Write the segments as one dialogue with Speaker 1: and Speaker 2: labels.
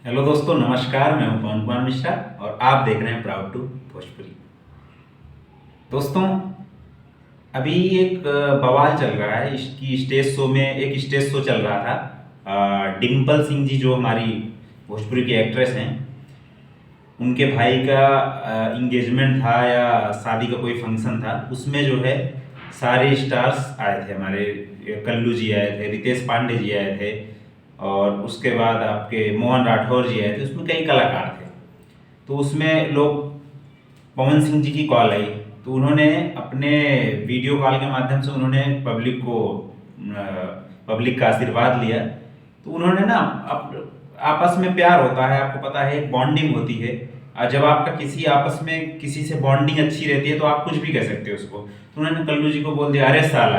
Speaker 1: Hello दोस्तों, नमस्कार। मैं हूं पवन कुमार मिश्रा और आप देख रहे हैं प्राउड टू भोजपुरी। दोस्तों, अभी एक बवाल चल रहा है। इसकी स्टेज शो में एक स्टेज शो चल रहा था। डिम्पल सिंह जी जो हमारी भोजपुरी की एक्ट्रेस हैं, उनके भाई का इंगेजमेंट था या शादी का कोई फंक्शन था। उसमें जो है सारे स्टार्स आए थे। हमारे कल्लू जी आए थे, रितेश पांडे जी आए थे और उसके बाद आपके मोहन राठौर जी आए थे। उसमें कई कलाकार थे। तो उसमें लोग पवन सिंह जी की कॉल आई, तो उन्होंने अपने वीडियो कॉल के माध्यम से उन्होंने पब्लिक का आशीर्वाद लिया। तो उन्होंने ना आपस में प्यार होता है, आपको पता है, एक बॉन्डिंग होती है। और जब आपका किसी आपस में किसी से बॉन्डिंग अच्छी रहती है तो आप कुछ भी कह सकते हो उसको। तो उन्होंने कल्लू जी को बोल दिया, अरे साला।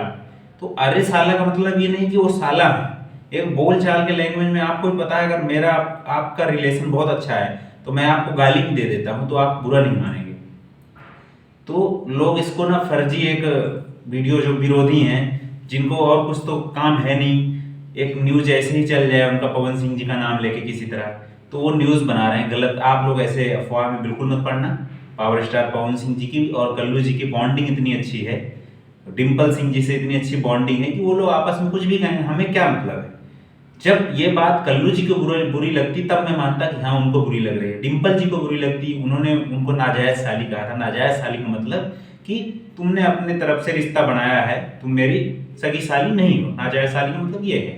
Speaker 1: तो अरे साला का मतलब ये नहीं कि वो साला है। एक बोल चाल के लैंग्वेज में आपको भी पता है, अगर मेरा आपका रिलेशन बहुत अच्छा है तो मैं आपको गाली भी दे देता हूँ तो आप बुरा नहीं मानेंगे। तो लोग इसको ना फर्जी एक वीडियो, जो विरोधी हैं जिनको और कुछ तो काम है नहीं, एक न्यूज ऐसे ही चल जाए उनका पवन सिंह जी का नाम लेके किसी तरह, तो वो न्यूज बना रहे हैं गलत। आप लोग ऐसे अफवाह में बिल्कुल मत पड़ना। पावर स्टार पवन सिंह जी की और कल्लू जी की बॉन्डिंग इतनी अच्छी है, डिम्पल सिंह जी से इतनी अच्छी बॉन्डिंग है कि वो लोग आपस में कुछ भी कहें, हमें क्या मतलब है। जब ये बात कल्लू जी को बुरी लगती तब मैं मानता कि हाँ उनको बुरी लग रही है। डिम्पल जी को बुरी लगती, उन्होंने उनको नाजायज साली कहा था। नाजायज साली का मतलब कि तुमने अपने तरफ से रिश्ता बनाया है, तुम मेरी सगी साली नहीं हो। नाजायज साली का मतलब ये है।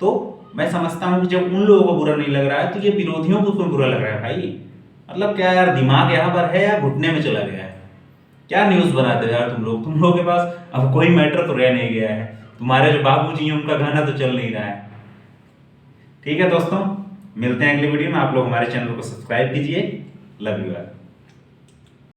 Speaker 1: तो मैं समझता हूँ कि जब उन लोगों को बुरा नहीं लग रहा है तो ये विरोधियों को क्यों बुरा लग रहा है भाई। मतलब क्या यार, दिमाग यहाँ पर है या घुटने में चला गया है? क्या न्यूज बनाते हो यार तुम लोगों के पास अब कोई मैटर तो रह नहीं गया है। तुम्हारे जो बाबूजी हैं उनका गाना तो चल नहीं रहा है। ठीक है दोस्तों, मिलते हैं अगली वीडियो में। आप लोग हमारे चैनल को सब्सक्राइब कीजिए। Love you.